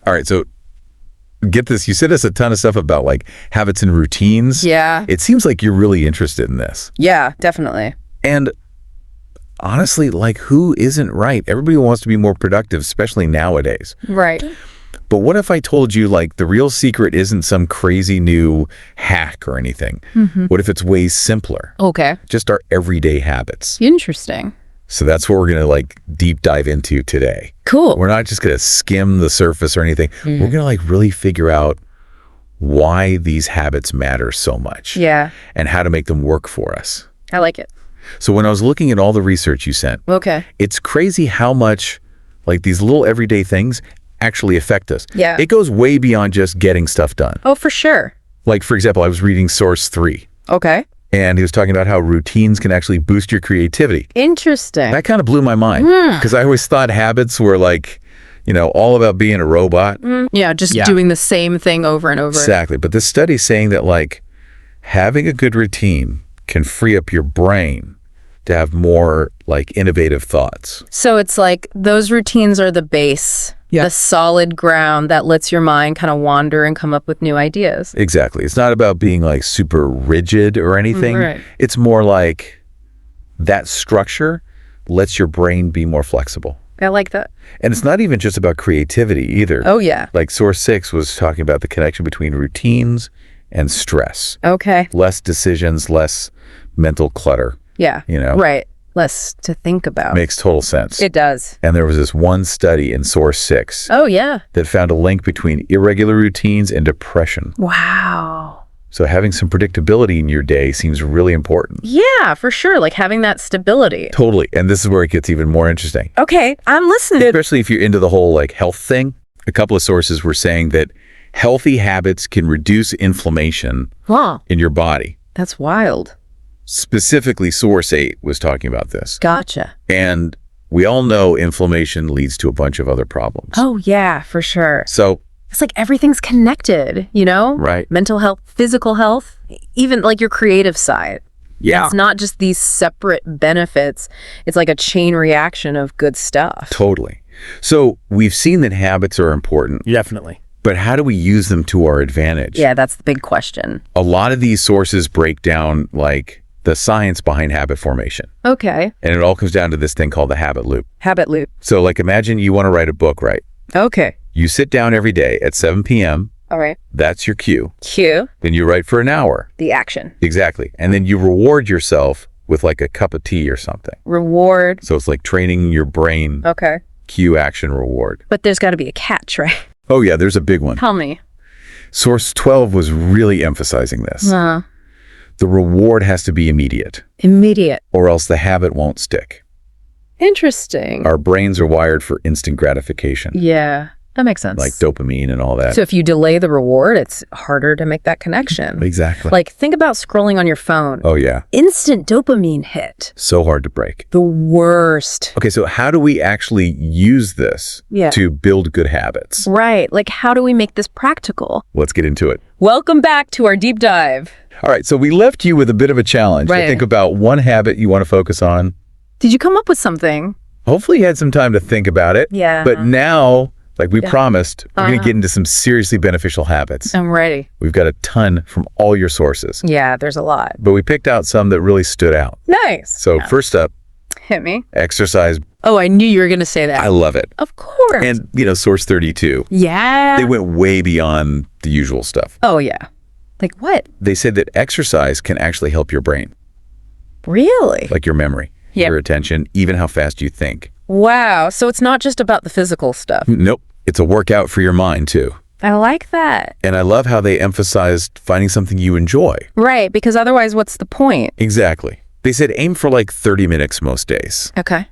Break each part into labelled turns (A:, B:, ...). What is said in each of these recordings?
A: All right, so get this. You said us a ton of stuff about like habits and routines.
B: Yeah.
A: It seems like you're really interested in this.
B: Yeah, definitely.
A: And honestly, like who isn't, right? Everybody wants to be more productive, especially nowadays.
B: Right.
A: But what if I told you like the real secret isn't some crazy new hack or anything? What if it's way simpler?
B: Okay.
A: Just our everyday habits.
B: Interesting.
A: So that's what we're going to like deep dive into today.
B: Cool.
A: We're not just going to skim the surface or anything. We're going to like really figure out why these habits matter so much.
B: Yeah.
A: And how to make them work for us.
B: I like it.
A: So when I was looking at all the research you sent,
B: Okay.
A: it's crazy how much like these little everyday things actually affect us.
B: Yeah.
A: It goes way beyond just getting stuff done.
B: Oh, for sure.
A: Like, for example, I was reading Source 3,
B: Okay.
A: and he was talking about how routines can actually boost your creativity.
B: Interesting.
A: That kind of blew my mind because I always thought habits were like, all about being a robot.
B: Yeah, just doing the same thing over and over.
A: Exactly. But this study's saying that like having a good routine can free up your brain to have more like innovative thoughts.
B: So it's like those routines are the base, the solid ground that lets your mind kind of wander and come up with new ideas.
A: Exactly. It's not about being like super rigid or anything.
B: Right.
A: It's more like that structure lets your brain be more flexible.
B: I like that.
A: And it's not even just about creativity either.
B: Oh, yeah.
A: Like Source 6 was talking about the connection between routines and stress.
B: Okay.
A: Less decisions, less mental clutter.
B: Yeah. Right. Less to think about.
A: Makes total sense.
B: It does.
A: And there was this one study in Source 6
B: Oh, yeah.
A: that found a link between irregular routines and depression.
B: Wow.
A: So having some predictability in your day seems really important.
B: Yeah, for sure. Like having that stability.
A: Totally. And this is where it gets even more interesting.
B: Okay, I'm listening.
A: Especially if you're into the whole like health thing. A couple of sources were saying that healthy habits can reduce inflammation
B: Huh.
A: in your body.
B: That's wild.
A: Specifically, Source 8 was talking about this.
B: Gotcha.
A: And we all know inflammation leads to a bunch of other problems.
B: Oh, yeah, for sure.
A: So,
B: It's like everything's connected,
A: right.
B: Mental health, physical health, even like your creative side.
A: Yeah.
B: It's not just these separate benefits. It's like a chain reaction of good stuff.
A: Totally. So we've seen that habits are important,
C: Definitely.
A: but how do we use them to our advantage?
B: Yeah, that's the big question.
A: A lot of these sources break down like the science behind habit formation.
B: Okay.
A: And it all comes down to this thing called the habit loop.
B: Habit loop.
A: So like imagine you want to write a book, right?
B: Okay.
A: You sit down every day at 7 p.m.
B: All right.
A: That's your cue.
B: Cue
A: Then you write for an hour.
B: the action.
A: Exactly. And then you reward yourself with like a cup of tea or something.
B: Reward.
A: So it's like training your brain,
B: Okay.
A: cue, action, reward.
B: But there's got to be a catch, right?
A: Oh yeah, there's a big one.
B: Tell me.
A: Source 12 was really emphasizing this. The reward has to be immediate,
B: Immediate.
A: or else the habit won't stick.
B: Interesting.
A: Our brains are wired for instant gratification,
B: Yeah, that makes sense.
A: like dopamine and all that.
B: So if you delay the reward, it's harder to make that connection.
A: Exactly.
B: Like think about scrolling on your phone.
A: Oh yeah,
B: Instant dopamine hit.
A: so hard to break.
B: The worst.
A: Okay, so how do we actually use this
B: Yeah.
A: to build good habits?
B: Right. Like how do we make this practical?
A: Let's get into it.
B: Welcome back to our deep dive.
A: All right, so we left you with a bit of a challenge to
B: Right.
A: think about one habit you want to focus on.
B: Did you come up with something?
A: Hopefully you had some time to think about it.
B: Yeah.
A: But now, like we promised, we're going to
B: Uh-huh.
A: get into some seriously beneficial habits.
B: I'm ready.
A: We've got a ton from all your sources,
B: Yeah, there's a lot.
A: but we picked out some that really stood out.
B: Nice.
A: So first up,
B: Hit me.
A: exercise.
B: Oh, I knew you were going to say that.
A: I love it.
B: Of course.
A: And, Source 32,
B: yeah.
A: they went way beyond the usual stuff.
B: Oh, yeah. Like what?
A: They said that exercise can actually help your brain,
B: Really?
A: like your memory,
B: Yeah.
A: your attention, even how fast you think.
B: Wow. So it's not just about the physical stuff.
A: Nope. It's a workout for your mind, too.
B: I like that.
A: And I love how they emphasized finding something you enjoy.
B: Right. Because otherwise, what's the point?
A: Exactly. They said aim for like 30 minutes most days,
B: Okay.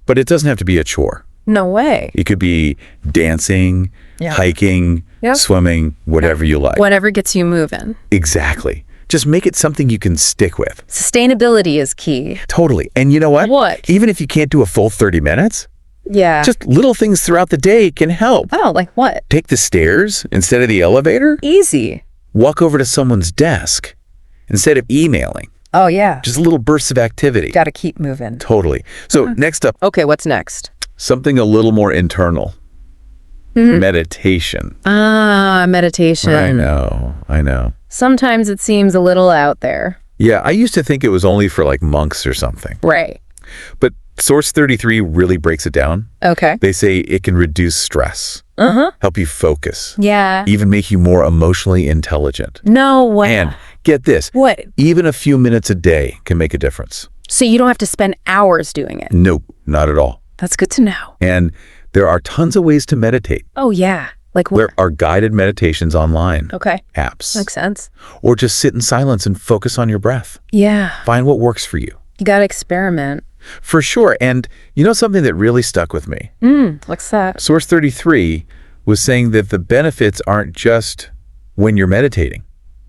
A: but it doesn't have to be a chore.
B: No way.
A: It could be dancing, hiking,
B: Yep.
A: swimming, whatever you like.
B: Whatever gets you moving.
A: Exactly. Just make it something you can stick with.
B: Sustainability is key.
A: Totally. And you know what?
B: What?
A: Even if you can't do a full 30 minutes,
B: Yeah.
A: just little things throughout the day can help.
B: oh, like what?
A: Take the stairs instead of the elevator.
B: Easy.
A: Walk over to someone's desk instead of emailing.
B: Oh, yeah.
A: Just little bursts of activity.
B: Got to keep moving.
A: Totally. So next up,
B: Okay, what's next?
A: something a little more internal. Meditation.
B: Meditation.
A: I know.
B: Sometimes it seems a little out there.
A: Yeah, I used to think it was only for like monks or something.
B: Right.
A: But Source 33 really breaks it down.
B: Okay.
A: They say it can reduce stress, help you focus,
B: Yeah.
A: even make you more emotionally intelligent.
B: No way.
A: And get this,
B: What?
A: even a few minutes a day can make a difference.
B: So you don't have to spend hours doing it.
A: Nope, not at all.
B: That's good to know.
A: And there are tons of ways to meditate.
B: Oh, yeah. Like what?
A: There are guided meditations online,
B: Okay.
A: apps,
B: Makes sense.
A: or just sit in silence and focus on your breath.
B: Yeah.
A: Find what works for you.
B: You got to experiment.
A: For sure. And you know something that really stuck with me?
B: What's that?
A: Source 33 was saying that the benefits aren't just when you're meditating.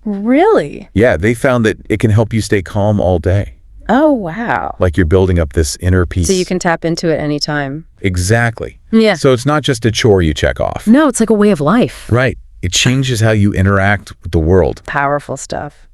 B: Really?
A: Yeah, they found that it can help you stay calm all day.
B: Oh, wow.
A: Like you're building up this inner peace.
B: So you can tap into it anytime.
A: Exactly.
B: Yeah.
A: So it's not just a chore you check off.
B: No, it's like a way of life.
A: Right. It changes how you interact with the world.
B: Powerful stuff.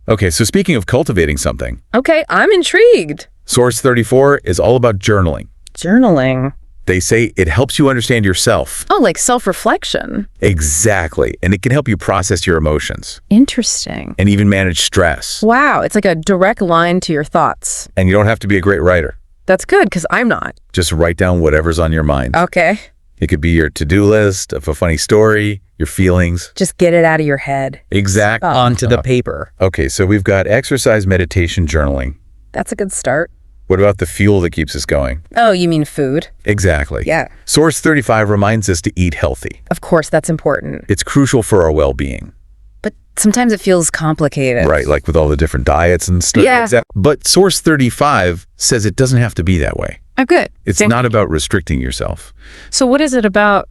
A: Okay, so speaking of cultivating something,
B: Okay, I'm intrigued.
A: Source 34 is all about journaling.
B: Journaling.
A: They say it helps you understand yourself.
B: Oh, like self-reflection.
A: Exactly. And it can help you process your emotions
B: Interesting.
A: and even manage stress.
B: Wow, it's like a direct line to your thoughts.
A: And you don't have to be a great writer.
B: That's good because I'm not.
A: Just write down whatever's on your mind.
B: Okay.
A: It could be your to-do list of a funny story, your feelings.
B: Just get it out of your head.
A: Exactly.
C: Onto the paper.
A: Okay, so we've got exercise, meditation, journaling.
B: That's a good start.
A: What about the fuel that keeps us going?
B: Oh, you mean food?
A: Exactly.
B: Yeah.
A: Source 35 reminds us to eat healthy.
B: Of course, that's important.
A: It's crucial for our well-being.
B: But sometimes it feels complicated.
A: Right, like with all the different diets and stuff.
B: Yeah.
A: But Source 35 says it doesn't have to be that way.
B: Oh, good.
A: It's not about restricting yourself,
B: So what is it about?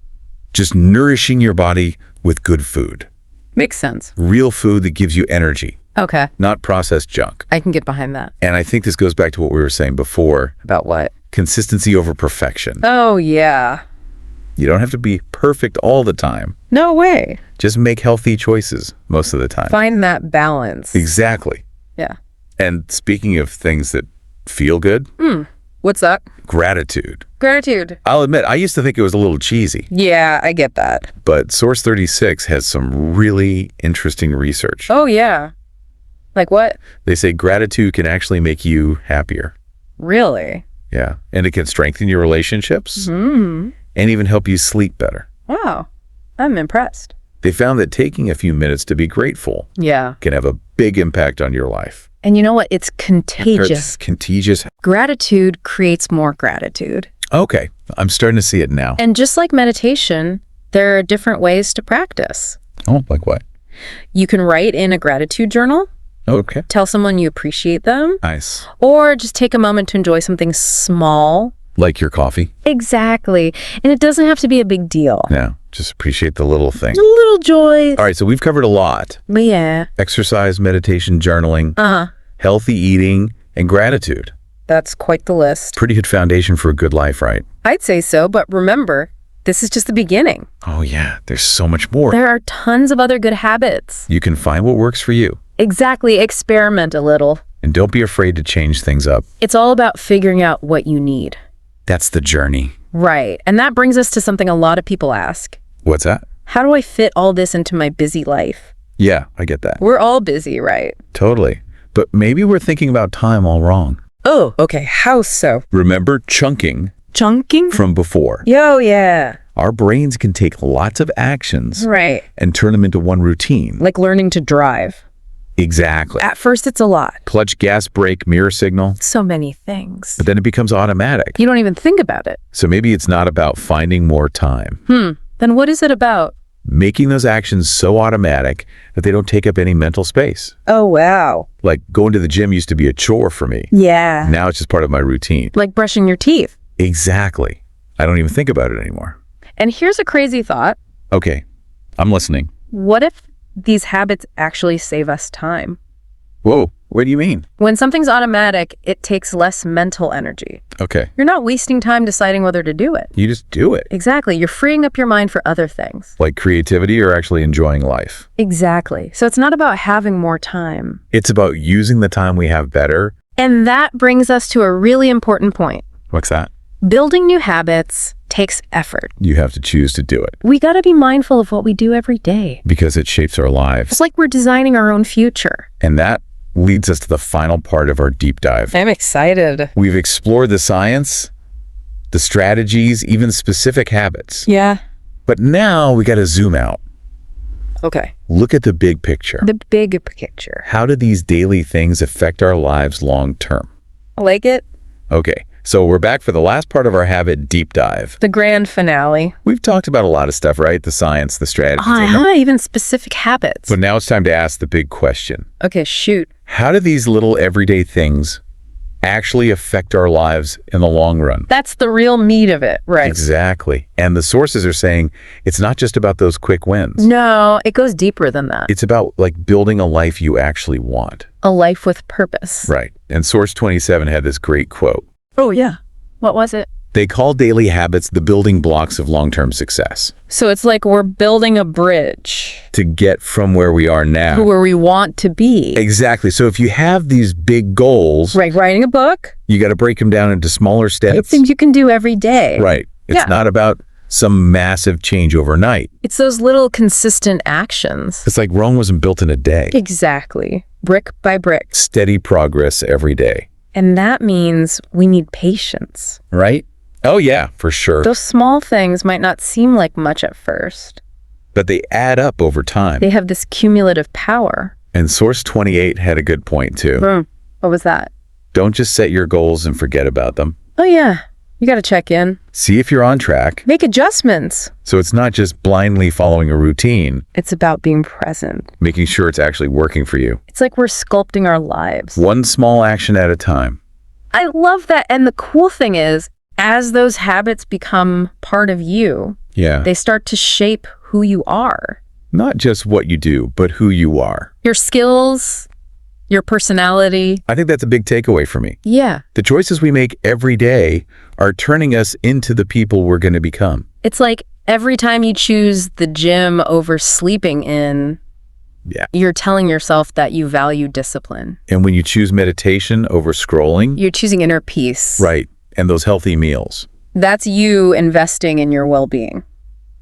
A: just nourishing your body with good food.
B: Makes sense.
A: Real food that gives you energy,
B: Okay.
A: not processed junk.
B: I can get behind that.
A: And I think this goes back to what we were saying before,
B: About what?
A: consistency over perfection.
B: Oh, yeah.
A: You don't have to be perfect all the time.
B: No way.
A: Just make healthy choices most of the time.
B: Find that balance.
A: Exactly.
B: Yeah.
A: And speaking of things that feel good,
B: What's that?
A: gratitude.
B: Gratitude.
A: I'll admit, I used to think it was a little cheesy,
B: Yeah, I get that.
A: but Source 36 has some really interesting research.
B: Oh, yeah. Like what?
A: They say gratitude can actually make you happier.
B: Really?
A: Yeah. And it can strengthen your relationships and even help you sleep better.
B: Wow. I'm impressed.
A: They found that taking a few minutes to be grateful
B: Yeah.
A: can have a big impact on your life.
B: And you know what? It's contagious.
A: It's contagious.
B: Gratitude creates more gratitude.
A: Okay. I'm starting to see it now.
B: And just like meditation, there are different ways to practice.
A: Oh, like what?
B: You can write in a gratitude journal,
A: Okay.
B: tell someone you appreciate them,
A: Nice.
B: or just take a moment to enjoy something small.
A: Like your coffee?
B: Exactly. And it doesn't have to be a big deal.
A: No. Just appreciate the little thing.
B: A little joy.
A: All right. So we've covered a lot.
B: But yeah.
A: Exercise, meditation, journaling, healthy eating, and gratitude.
B: That's quite the list.
A: Pretty good foundation for a good life, right?
B: I'd say so, but remember, this is just the beginning.
A: Oh, yeah. There's so much more.
B: There are tons of other good habits.
A: You can find what works for you.
B: Exactly. Experiment a little.
A: And don't be afraid to change things up.
B: It's all about figuring out what you need.
A: That's the journey.
B: Right. And that brings us to something a lot of people ask.
A: What's that?
B: How do I fit all this into my busy life?
A: Yeah, I get that.
B: We're all busy, right?
A: Totally. But maybe we're thinking about time all wrong.
B: Oh, okay. How so?
A: Remember chunking
B: Chunking?
A: from before.
B: Yo, yeah.
A: Our brains can take lots of actions
B: Right.
A: and turn them into one routine.
B: Like learning to drive.
A: Exactly.
B: At first, it's a lot.
A: Clutch, gas, brake, mirror signal.
B: So many things.
A: But then it becomes automatic.
B: You don't even think about it.
A: So maybe it's not about finding more time.
B: Then what is it about?
A: Making those actions so automatic that they don't take up any mental space.
B: Oh, wow.
A: Like going to the gym used to be a chore for me.
B: Yeah.
A: Now it's just part of my routine.
B: Like brushing your teeth.
A: Exactly. I don't even think about it anymore.
B: And here's a crazy thought.
A: Okay, I'm listening.
B: What if these habits actually save us time?
A: Whoa, what do you mean?
B: When something's automatic, it takes less mental energy.
A: Okay,
B: You're not wasting time deciding whether to do it.
A: you just do it.
B: Exactly. You're freeing up your mind for other things.
A: Like creativity or actually enjoying life.
B: Exactly. So it's not about having more time.
A: It's about using the time we have better.
B: And that brings us to a really important point.
A: What's that?
B: Building new habits takes effort.
A: You have to choose to do it
B: We got to be mindful of what we do every day.
A: because it shapes our lives.
B: It's like we're designing our own future.
A: And that leads us to the final part of our deep dive.
B: I'm excited.
A: We've explored the science, the strategies, even specific habits.
B: Yeah.
A: But now we got to zoom out.
B: Okay.
A: Look at the big picture.
B: The big picture.
A: How do these daily things affect our lives long term?
B: I like it.
A: Okay, so we're back for the last part of our habit deep dive.
B: The grand finale.
A: We've talked about a lot of stuff, right? The science, the strategies.
B: Even specific habits.
A: But now it's time to ask the big question.
B: Okay, shoot.
A: How do these little everyday things actually affect our lives in the long run?
B: That's the real meat of it, right?
A: Exactly. And the sources are saying it's not just about those quick wins.
B: No, it goes deeper than that.
A: It's about like building a life you actually want.
B: A life with purpose.
A: Right. And Source 27 had this great quote.
B: Oh, yeah. What was it?
A: They call daily habits the building blocks of long-term success.
B: So it's like we're building a bridge
A: To get from where we are
B: to
A: now.
B: where we want to be.
A: Exactly. So if you have these big goals,
B: Right, writing a book,
A: you got to break them down into smaller steps.
B: things you can do every day.
A: Right. It's
B: Yeah.
A: not about some massive change overnight.
B: It's those little consistent actions.
A: It's like Rome wasn't built in a day.
B: Exactly. Brick by brick.
A: Steady progress every day.
B: And that means we need patience.
A: Right? Oh, yeah, for sure.
B: Those small things might not seem like much at first.
A: But they add up over time.
B: They have this cumulative power.
A: And Source 28 had a good point, too.
B: What was that?
A: Don't just set your goals and forget about them.
B: Oh, yeah. You got to check in.
A: See if you're on track.
B: Make adjustments.
A: So it's not just blindly following a routine,
B: It's about being present.
A: making sure it's actually working for you.
B: It's like we're sculpting our lives.
A: One small action at a time.
B: I love that. And the cool thing is, as those habits become part of you,
A: Yeah.
B: they start to shape who you are.
A: Not just what you do, but who you are.
B: Your skills, your personality.
A: I think that's a big takeaway for me.
B: Yeah.
A: The choices we make every day are turning us into the people we're going to become.
B: It's like every time you choose the gym over sleeping in,
A: Yeah.
B: you're telling yourself that you value discipline.
A: And when you choose meditation over scrolling,
B: You're choosing inner peace.
A: right, and those healthy meals,
B: That's you investing in your well-being.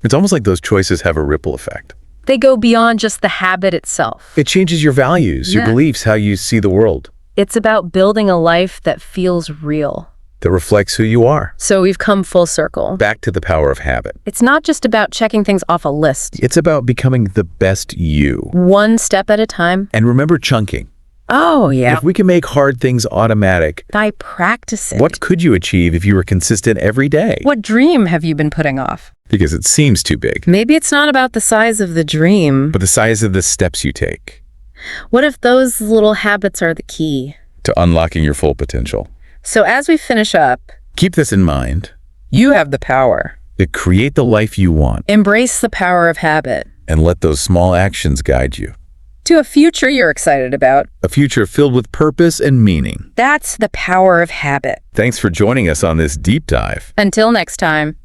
A: it's almost like those choices have a ripple effect.
B: They go beyond just the habit itself.
A: It changes your values, your
B: Yeah.
A: beliefs, how you see the world,
B: It's about building a life that feels real.
A: that reflects who you are.
B: So we've come full circle.
A: Back to the power of habit.
B: It's not just about checking things off a list,
A: It's about becoming the best you.
B: one step at a time.
A: And remember chunking.
B: Oh, yeah.
A: If we can make hard things automatic,
B: By practicing.
A: what could you achieve if you were consistent every day?
B: What dream have you been putting off?
A: Because it seems too big.
B: Maybe it's not about the size of the dream.
A: But the size of the steps you take
B: What if those little habits are the key?
A: to unlocking your full potential.
B: So as we finish up,
A: Keep this in mind.
B: you have the power.
A: To create the life you want
B: Embrace the power of habit
A: and let those small actions guide you.
B: to a future you're excited about.
A: A future filled with purpose and meaning.
B: That's the power of habit.
A: Thanks for joining us on this deep dive.
B: Until next time.